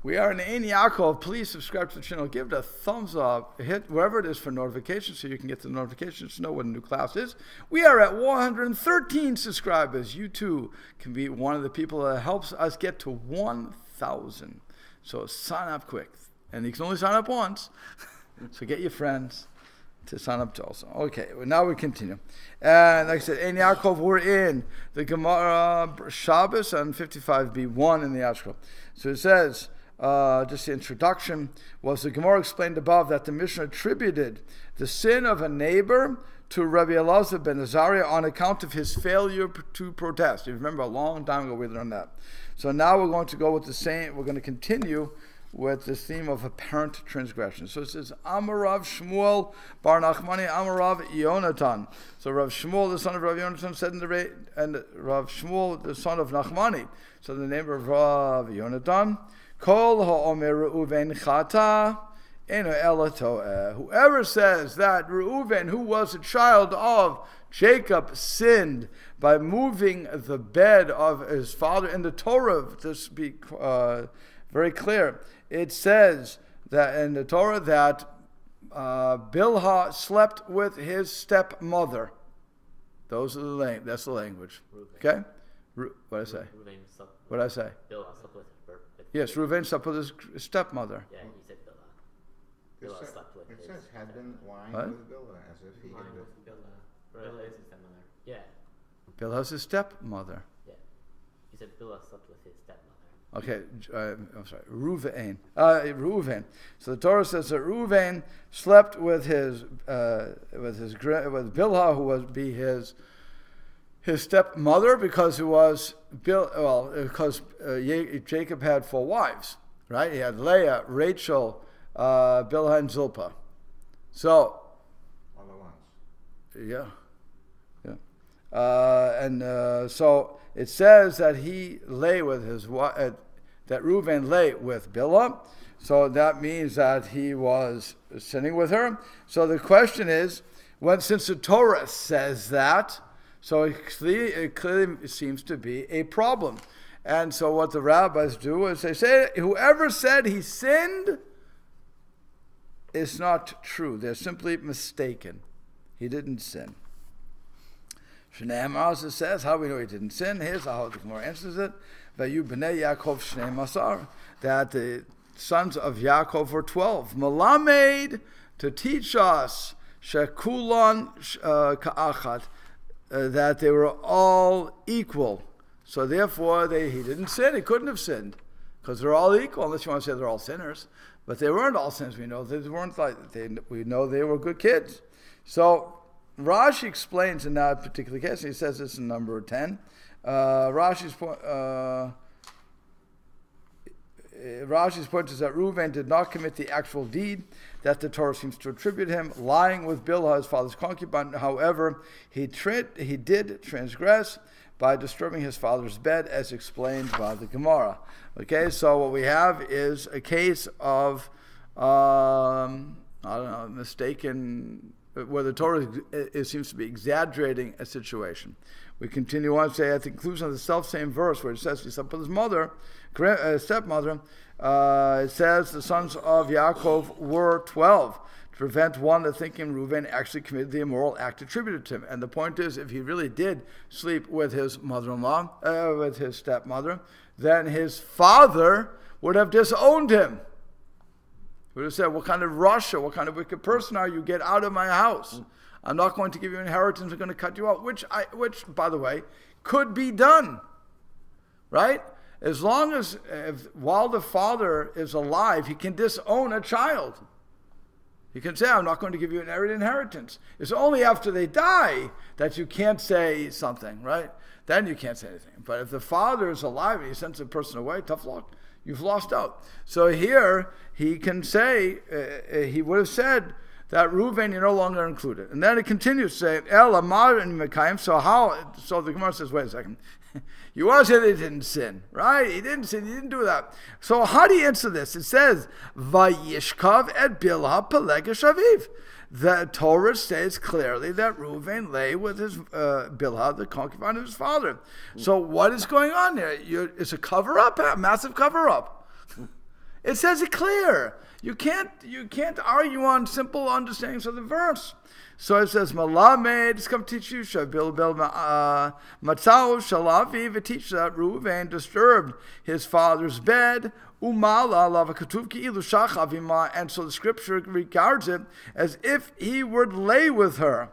We are in Yaakov. Please subscribe to the channel. Give it a thumbs up. Hit wherever it is for notifications so you can get the notifications to know when a new class is. We are at 113 subscribers. You too can be one of the people that helps us get to 1,000. So sign up quick. And you can only sign up once. So get your friends to sign up to also. Okay, well, now we continue. And like I said, in Yaakov, we're in the Gemara Shabbos on 55b1 in the Ashkel. So it says, just the introduction was the Gemara explained above that the Mishnah attributed the sin of a neighbor to Rabbi Elazar ben Azariah on account of his failure to protest. You remember a long time ago we learned that. So now we're going to go with the same, we're going to continue with this theme of apparent transgression. So it says, Amarav Shmuel bar Nachmani, Amarav Yonatan. So Rav Shmuel, the son of Rav Yonatan, said in the rate, and Rav Shmuel, the son of Nachmani, so the name of Rav Yonatan, Kol ha'omer Reuven chata, eno ela to'eh. Whoever says that Reuven, who was a child of Jacob, sinned by moving the bed of his father in the Torah, to speak very clear, it says that in the Torah that Bilhah slept with his stepmother. That's the language. Okay? What did I say? What did I say? Bilhah slept with her. Yes, Reuven slept with his stepmother. Yeah, he said Bilhah. Bilhah slept with his. It says had been lying what? with Bilhah as if he had been. Bilhah is his stepmother. Yeah. Bilhah's his stepmother. Yeah. He said Bilhah slept with his stepmother. Okay, I'm sorry, Reuven. So the Torah says that Reuven slept with Bilhah, who would be his stepmother, because Jacob had 4 wives, right? He had Leah, Rachel, Bilhah, and Zilpah. So, All at once. yeah. So it says that he lay with that Reuven lay with Bilhah. So that means that he was sinning with her. So the question is, since the Torah says that, so it clearly seems to be a problem. And so what the rabbis do is they say, whoever said he sinned is not true. They're simply mistaken. He didn't sin. Shnei Masar says, how do we know he didn't sin? Here's how the Gemara answers it. Vayu b'nei Yaakov Shnei Masar, that the sons of Yaakov were 12. Malamed, to teach us, Shekulan ka'achat, that they were all equal. So therefore, he didn't sin. He couldn't have sinned, because they're all equal, unless you want to say they're all sinners. But they weren't all sinners. We know they weren't we know they were good kids. So Rashi explains in that particular case, he says this in number 10. Rashi's point is that Reuven did not commit the actual deed that the Torah seems to attribute him, lying with Bilhah, his father's concubine. However, he did transgress by disturbing his father's bed, as explained by the Gemara. Okay, so what we have is a case of mistaken, where the Torah seems to be exaggerating a situation. We continue on to say at the conclusion of the self-same verse where it says he slept with his stepmother, it says the sons of Yaakov were 12, to prevent one that thinking Reuven actually committed the immoral act attributed to him. And the point is, if he really did sleep with his mother-in-law, with his stepmother, then his father would have disowned him. He would have said, what kind of Russia, what kind of wicked person are you? Get out of my house. I'm not going to give you inheritance. I'm going to cut you out. Which, by the way, could be done. Right? As long as, while the father is alive, he can disown a child. He can say, I'm not going to give you an inheritance. It's only after they die that you can't say something, right? Then you can't say anything. But if the father is alive and he sends a person away, tough luck. You've lost out. So here, he can say, he would have said that Reuven, you're no longer included. And then it continues to say, El Amar and Mekayim. So the Gemara says, wait a second. You all said he didn't sin, right? He didn't sin. He didn't do that. So how do you answer this? It says, Vayishkav et Bilhah Pelegesh Aviv. The Torah says clearly that Reuven lay with his Bilhah, the concubine of his father. So what is going on there? It's a cover-up, a massive cover-up. It says it clear. You can't argue on simple understandings of the verse. So it says, Malamed, it's come to teach you, Shabil Matzao Shalavi, it teaches that Reuven disturbed his father's bed, Umala Lavakatuv Ki'ilu Shachavima, and so the scripture regards it as if he would lay with her.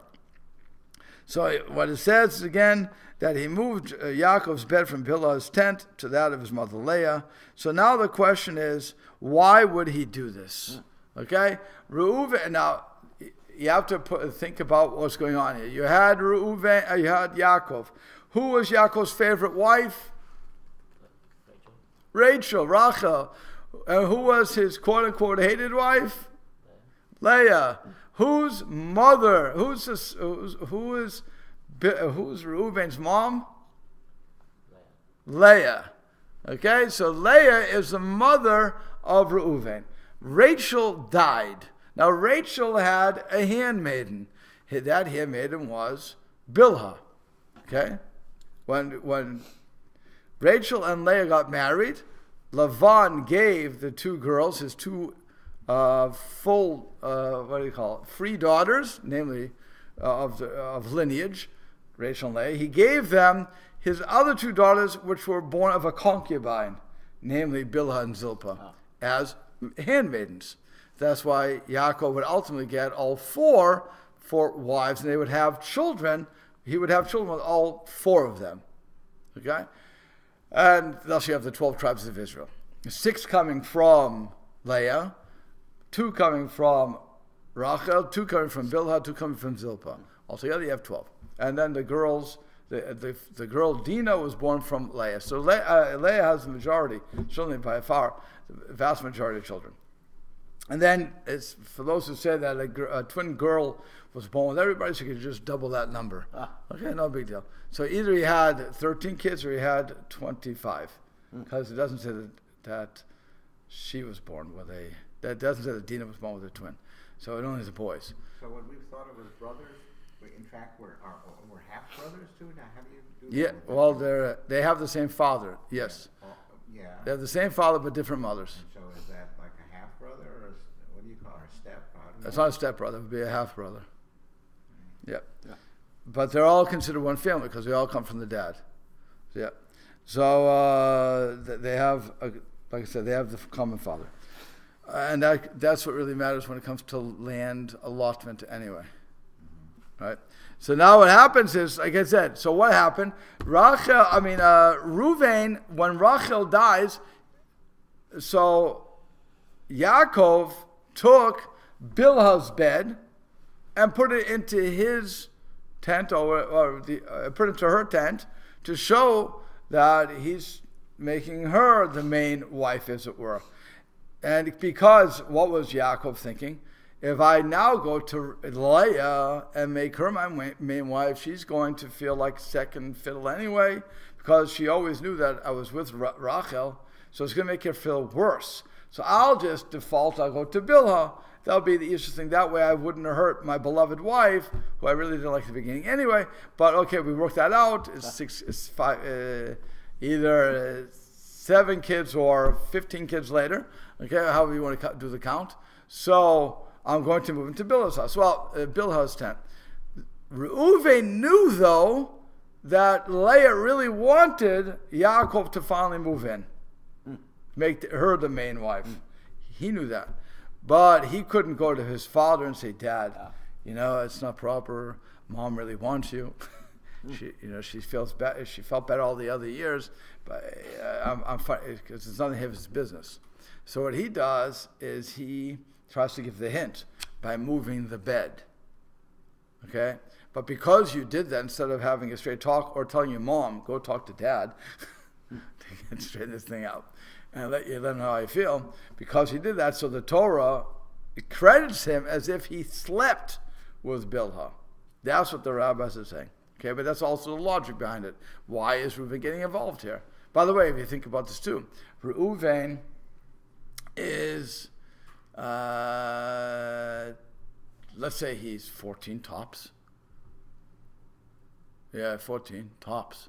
So what it says is again that he moved Yaakov's bed from Bilhah's tent to that of his mother Leah. So now the question is, why would he do this? Okay, Reuven. Now you have to think about what's going on here. You had Reuven, you had Yaakov. Who was Yaakov's favorite wife? Rachel. And who was his quote unquote hated wife? Leah. Whose mother? Who's Reuven's mom? Leah. Okay, so Leah is the mother of Reuven. Rachel died. Now Rachel had a handmaiden. That handmaiden was Bilhah. Okay, when Rachel and Leah got married, Lavan gave the two girls his two free daughters, namely of lineage, Rachel and Leah. He gave them his other two daughters, which were born of a concubine, namely Bilhah and Zilpah, as handmaidens. That's why Yaakov would ultimately get all four wives, and they would have children. He would have children with all four of them. Okay? And thus you have the 12 tribes of Israel. 6 coming from Leah, 2 coming from Rachel, 2 coming from Bilhah, 2 coming from Zilpah. Altogether you have 12. And then the girls, the girl Dinah was born from Leah. So Leah has the majority, certainly by far, the vast majority of children. And then, it's for those who say that a twin girl was born with everybody, so you could just double that number. Okay, no big deal. So either he had 13 kids or he had 25, because it doesn't say that she was born with that doesn't say that Dinah was born with a twin. So it only is the boys. So when we thought it was brothers, in fact we're half brothers too. Now how do you do Yeah, that? well they have the same father. Yes, Yeah. they have the same father but different mothers. And so is that like a half brother, or what do you call her, step? It's not a stepbrother; it would be a half brother. Yeah. But they're all considered one family because they all come from the dad. Yeah. So they have, like I said, they have the common father, and that's what really matters when it comes to land allotment, anyway. Right. So now what happens is, like I said, so what happened? Reuven, when Rachel dies, so Yaakov took Bilhah's bed and put it into his tent, or put it into her tent, to show that he's making her the main wife, as it were. And because what was Yaakov thinking? If I now go to Leah and make her my main wife, she's going to feel like second fiddle anyway, because she always knew that I was with Rachel, so it's going to make her feel worse. So I'll just default, I'll go to Bilhah. That'll be the easiest thing. That way I wouldn't hurt my beloved wife, who I really didn't like at the beginning anyway. But okay, we worked that out. It's either 7 kids or 15 kids later. Okay, however you want to do the count. So I'm going to move into Bilhah's house. Well, Bilhah's tent. Reuven knew, though, that Leah really wanted Yaakov to finally move in, make her the main wife. He knew that. But he couldn't go to his father and say, Dad, it's not proper. Mom really wants you. She feels better. She felt better all the other years, but I'm fine, because it's none of his business. So what he does is he tries to give the hint by moving the bed. Okay? But because you did that, instead of having a straight talk or telling your mom, go talk to Dad to straighten this thing out and let them know how you feel, because he did that, so the Torah credits him as if he slept with Bilhah. That's what the rabbis are saying. Okay, but that's also the logic behind it. Why is Reuven getting involved here? By the way, if you think about this too, Reuven is, let's say he's 14 tops. Yeah, 14 tops.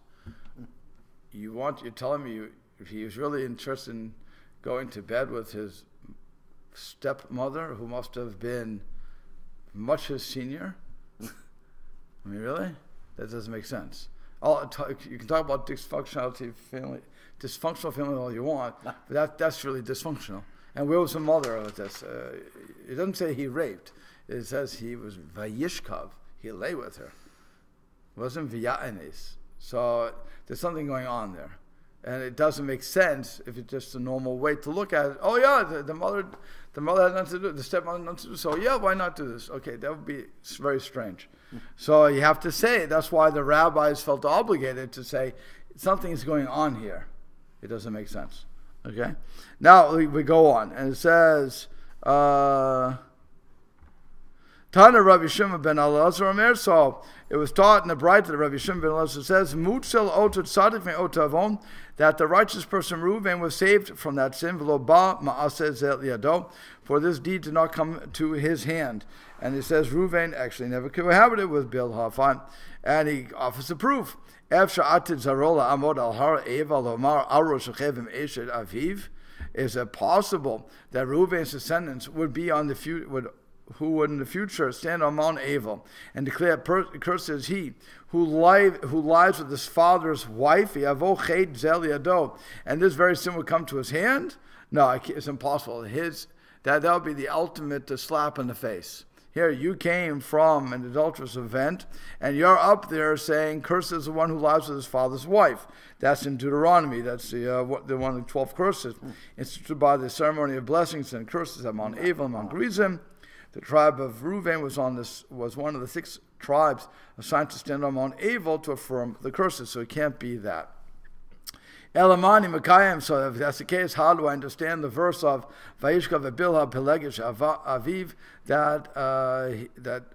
You're telling me if he was really interested in going to bed with his stepmother, who must have been much his senior. I mean, really? That doesn't make sense. You can talk about dysfunctional family all you want, but that's really dysfunctional. And where was the mother of this? It doesn't say he raped. It says he was vayishkav. He lay with her. It wasn't v'ya'anis. So there's something going on there. And it doesn't make sense if it's just a normal way to look at it. Oh yeah, the mother had nothing to do, the stepmother had nothing to do. So yeah, why not do this? Okay, that would be very strange. So you have to say, that's why the rabbis felt obligated to say, something is going on here. It doesn't make sense. Okay? Now we go on, and it says, Tana Rabbi Shimon ben Elazar Omer, so it was taught in the Braita that Rabbi Shimon ben Elazar says, Mutzel otot tzadik me'otavon, that the righteous person Reuven was saved from that sin, v'lo ba ma'aseh zel yado, for this deed did not come to his hand. And it says Reuven actually never cohabited with Bilhah, and he offers a proof. Is it possible that Reuven's descendants would be on the who would in the future stand on Mount Avel and declare, "Cursed is he who lies with his father's wife." And this very sin would come to his hand? No, it's impossible. That would be the ultimate slap in the face. Here, you came from an adulterous event, and you're up there saying, "Cursed is the one who lies with his father's wife." That's in Deuteronomy. That's the one of the 12 curses instituted by the ceremony of blessings and curses at Mount Avel and Mount Gerizim. The tribe of Reuven was one of the 6 tribes assigned to stand on Mount Avel to affirm the curses. So it can't be that. Elamani Makayim, so if that's the case, how do I understand the verse of Vayishkav Bilhah Pelegish Aviv, that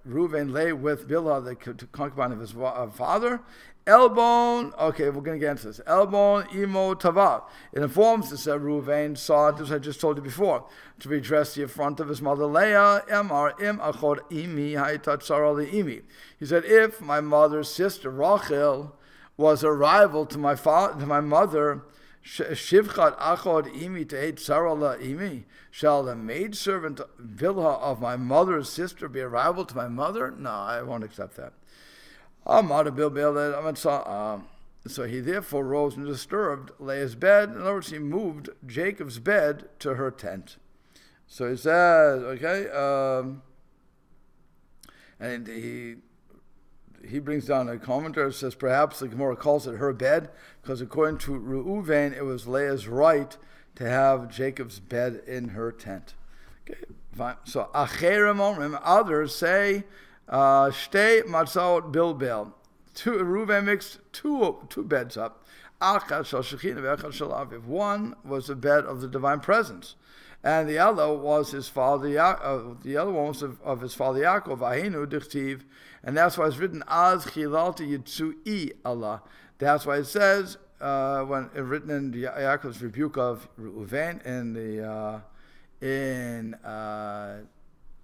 Reuven lay with Bilhah, the concubine of his father? Elbon, okay, we're going to get into this. Elbon Imo Tava. It informs us that Reuven saw, this I just told you before, to redress the affront of his mother Leah. Emar Im Achod Imi Haitat Sarali Imi. He said, if my mother's sister Rachel was a rival to my mother, Shivchat Achod Imi Tehet Sarala Imi. Shall the maidservant Bilhah of my mother's sister be a rival to my mother? No, I won't accept that. So he therefore rose and disturbed Leah's bed. In other words, he moved Jacob's bed to her tent. So he says, okay, and he brings down a commentary that says perhaps the Gemara calls it her bed because according to Reuven, it was Leah's right to have Jacob's bed in her tent. Okay, fine. So others say Shtei Matzot Bilbel. Reuven mixed two beds up. One was the bed of the divine presence, and the other was his father. The other one was of his father Yaakov. Ahinu dichtiv, and that's why it's written Az Chilalti Yitzui Allah. That's why it says when it's written in Yaakov's rebuke of Reuven in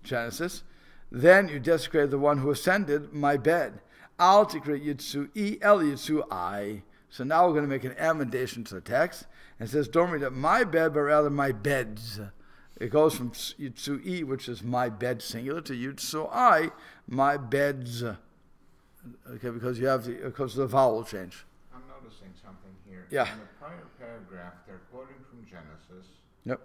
Genesis. Then you desecrated the one who ascended my bed. Al tikra Yitzui El Yitzui. So now we're going to make an amendation to the text. And it says, don't read it my bed, but rather my beds. It goes from Yitzui, which is my bed singular, to Yitzui, my beds. Okay, because because of the vowel change. I'm noticing something here. Yeah. In the prior paragraph, they're quoting from Genesis. Yep.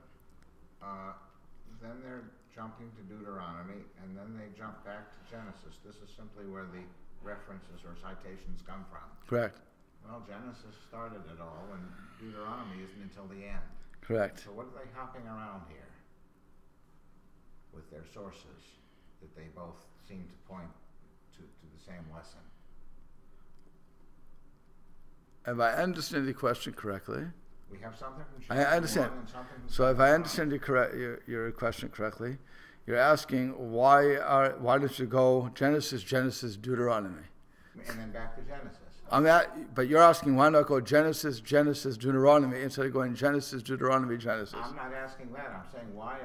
Then they're jumping to Deuteronomy, and then they jump back to Genesis. This is simply where the references or citations come from. Correct. Well, Genesis started it all, and Deuteronomy isn't until the end. Correct. So what are they hopping around here with their sources that they both seem to point to the same lesson? If I understand the question correctly, We have something from I understand. and something from So if I understand your question correctly, you're asking why did you go Genesis, Deuteronomy? And then back to Genesis. But you're asking why not go Genesis, Deuteronomy instead of going Genesis, Deuteronomy, Genesis? I'm not asking that. I'm saying why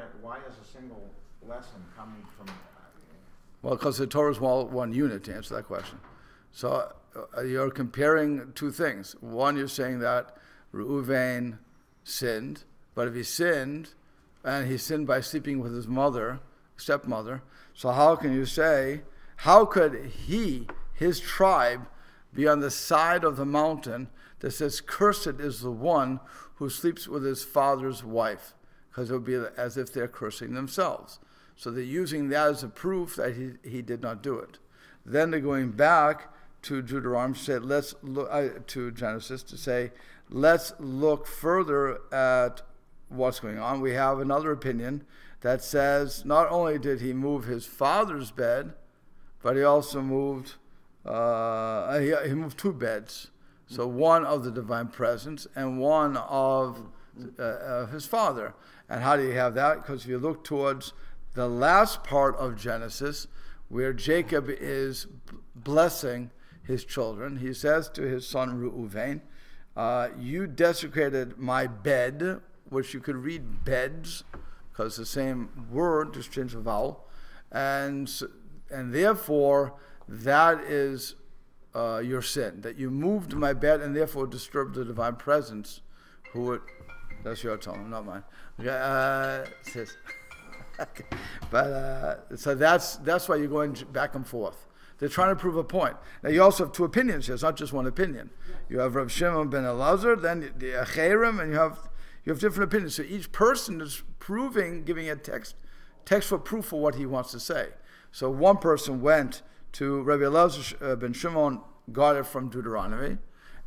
is a single lesson coming from? Well, because the Torah is one unit to answer that question. So you're comparing two things. One, you're saying that Reuven sinned, But if he sinned, and he sinned by sleeping with his stepmother, so how can you say, how could his tribe, be on the side of the mountain that says, cursed is the one who sleeps with his father's wife? Because it would be as if they're cursing themselves. So they're using that as a proof that he did not do it. Then they're going back to Deuteronomy, to Genesis, to say, let's look further at what's going on. We have another opinion that says not only did he move his father's bed, but he also moved he moved two beds. So one of the divine presence and one of his father. And how do you have that? Because if you look towards the last part of Genesis, where Jacob is blessing his children, he says to his son Reuven, you desecrated my bed, which you could read beds, because it's the same word, just change the vowel, and therefore that is your sin, that you moved my bed and therefore disturbed the divine presence. That's your tone, not mine. Okay, but so that's why you're going back and forth. They're trying to prove a point. Now you also have two opinions here. It's not just one opinion. You have Rav Shimon ben Elazar, then the Acherim, and you have different opinions. So each person is giving a textual proof for what he wants to say. So one person went to Rabbi Elazar ben Shimon, got it from Deuteronomy,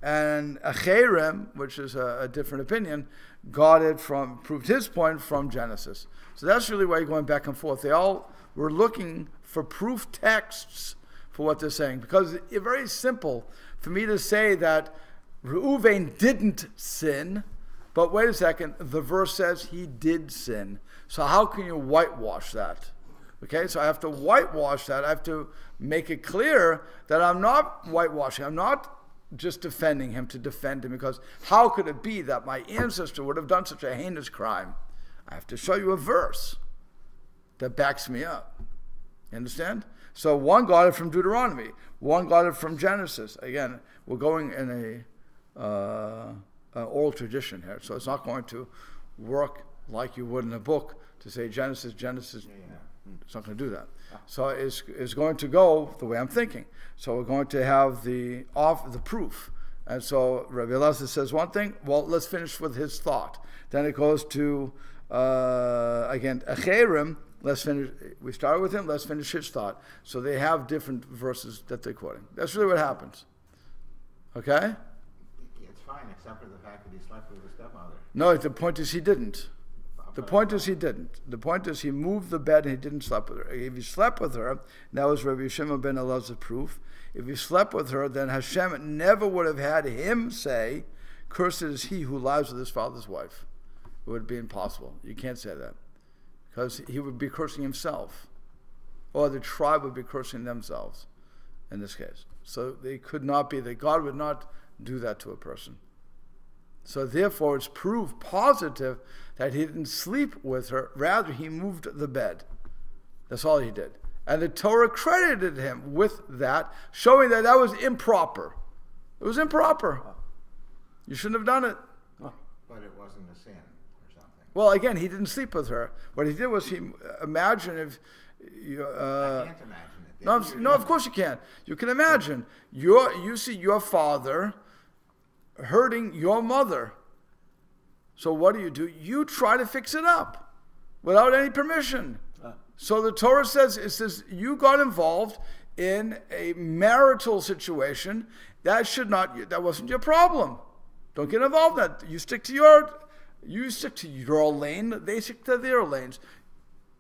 and Acherim, which is a different opinion, proved his point from Genesis. So that's really why you're going back and forth. They all were looking for proof texts for what they're saying, because it's very simple for me to say that Reuven didn't sin, but wait a second, the verse says he did sin. So how can you whitewash that? Okay, so I have to whitewash that. I have to make it clear that I'm not whitewashing. I'm not just defending him to defend him, because how could it be that my ancestor would have done such a heinous crime? I have to show you a verse that backs me up. You understand? So one got it from Deuteronomy, one got it from Genesis. Again, we're going in an oral tradition here, so it's not going to work like you would in a book to say Genesis. It's not going to do that. So it's going to go the way I'm thinking. So we're going to have the proof. And so Rabbi Elazar says one thing. Well, let's finish with his thought. Then it goes to again Acherim. Let's finish. We started with him. Let's finish his thought. So they have different verses that they're quoting. That's really what happens. Okay. It's fine, except for the fact that he slept with his stepmother. No, the point is he didn't. The point is he didn't. The point is he moved the bed and he didn't sleep with her. If he slept with her, that was Rabbi Shimon ben Elazar's proof. If he slept with her, then Hashem never would have had him say, cursed is he who lies with his father's wife. It would be impossible. You can't say that. Because he would be cursing himself. Or the tribe would be cursing themselves in this case. So they could not be, that God would not do that to a person. So therefore it's proof positive that he didn't sleep with her, rather he moved the bed. That's all he did. And the Torah credited him with that, showing that was improper. It was improper. You shouldn't have done it. But it wasn't a sin or something. Well, again, he didn't sleep with her. What he did was imagine if you... I can't imagine it. No, of course you can. You can imagine. You see your father hurting your mother. So what do? You try to fix it up without any permission. So the Torah says, you got involved in a marital situation. That wasn't your problem. Don't get involved in that. You stick to your lane, they stick to their lanes.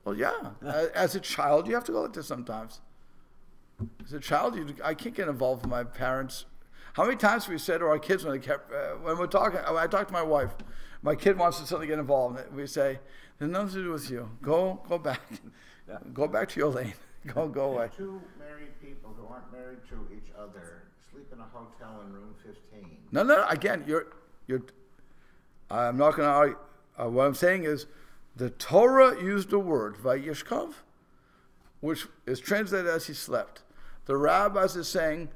Well, yeah. As a child, you have to go like this sometimes. As a child, I can't get involved with my parents. How many times have we said to our kids when we're talking, I talk to my wife, my kid wants to suddenly get involved, we say, there's nothing to do with you. Go back. Yeah. Go back to your lane. Go away. Two married people who aren't married to each other sleep in a hotel in room 15. No. Again, I'm not going to argue. What I'm saying is, the Torah used the word vayishkav, which is translated as he slept. The rabbis are saying,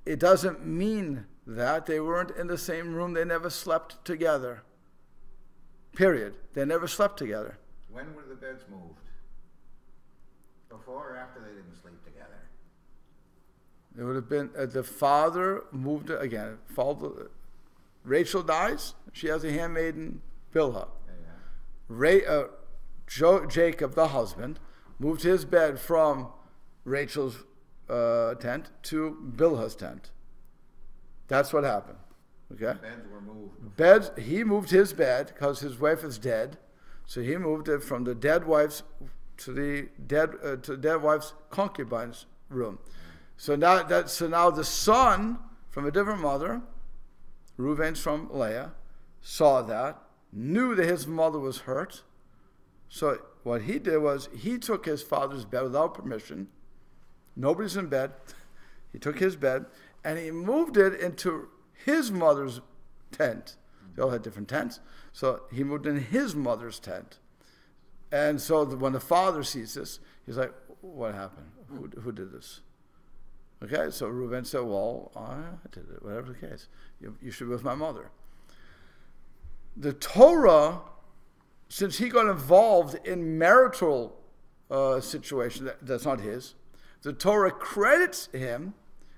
it doesn't mean that they weren't in the same room. They never slept together. Period. They never slept together. When were the beds moved? Before or after they didn't sleep together? It would have been the father moved again. Rachel dies. She has a handmaiden, Bilhah. Jacob, the husband, moved his bed from Rachel's tent to Bilhah's tent. That's what happened. Okay. Beds were moved. Beds. He moved his bed because his wife is dead, so he moved it from the dead wife's to the dead wife's concubine's room. So now the son from a different mother, Reuven's from Leah, saw that, knew that his mother was hurt. So what he did was he took his father's bed without permission. Nobody's in bed. He took his bed and he moved it into his mother's tent. They all had different tents. So he moved in his mother's tent. And so when the father sees this, he's like, what happened? Who did this? Okay, so Reuven said, well, I did it, whatever the case. You should be with my mother. The Torah, since he got involved in marital situation, that's not his, the Torah credits him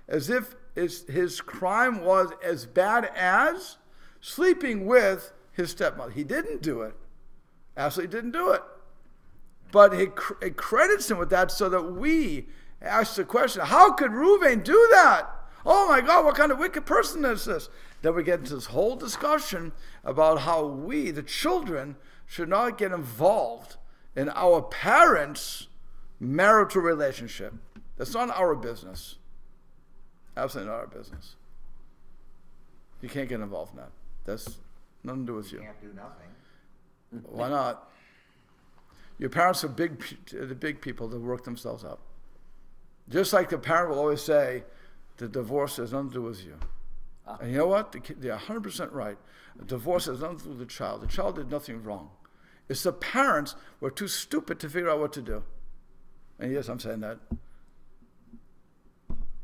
as if his crime was as bad as sleeping with his stepmother. He didn't do it. Absolutely didn't do it. But it credits him with that so that we ask the question, how could Reuven do that? Oh my God, what kind of wicked person is this? Then we get into this whole discussion about how we, the children, should not get involved in our parents' marital relationship. That's not our business. Absolutely not our business. You can't get involved in that. That's nothing to do with you. You can't do nothing. Why not? Your parents are the big people that work themselves up. Just like the parent will always say, the divorce has nothing to do with you. And you know what? They're 100% right. The divorce has nothing to do with the child. The child did nothing wrong. It's the parents who are too stupid to figure out what to do. And yes, I'm saying that.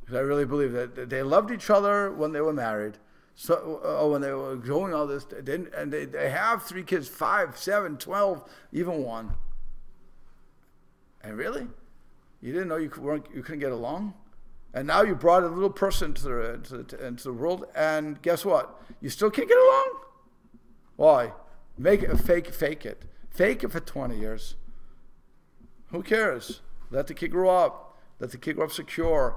Because I really believe that they loved each other when they were married. So when they were doing all this, and they have 3 kids, 5, 7, 12, even 1. And really? You didn't know you couldn't get along? And now you brought a little person into the world, and guess what? You still can't get along? Why? Make it fake it. Fake it for 20 years. Who cares? Let the kid grow up. Let the kid grow up secure.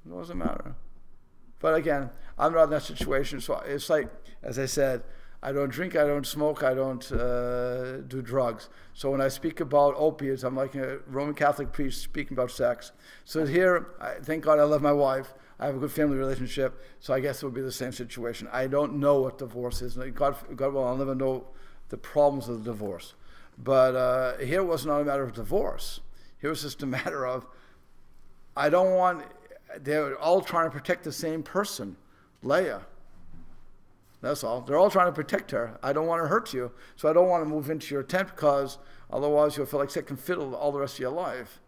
It doesn't matter. But again, I'm not in that situation, so it's like, as I said, I don't drink, I don't smoke, I don't do drugs. So when I speak about opiates, I'm like a Roman Catholic priest speaking about sex. So here, thank God I love my wife. I have a good family relationship. So I guess it would be the same situation. I don't know what divorce is. God will, I'll never know the problems of the divorce. But here it was not a matter of divorce. Here was just a matter of, they're all trying to protect the same person, Leah. That's all. They're all trying to protect her. I don't want to hurt you, so I don't want to move into your tent because otherwise you'll feel like second fiddle all the rest of your life.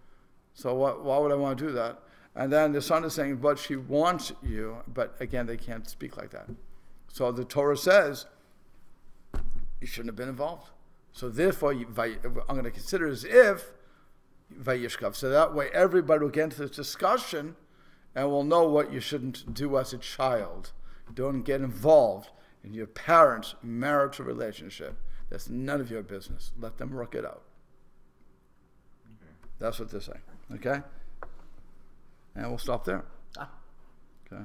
So why would I want to do that? And then the son is saying, but she wants you. But again, they can't speak like that. So the Torah says, you shouldn't have been involved. So therefore, I'm going to consider it as if Vayishkav. So that way everybody will get into this discussion and will know what you shouldn't do as a child. Don't get involved in your parents' marital relationship. That's none of your business. Let them work it out. Okay. That's what they're saying. Okay? And we'll stop there. Okay.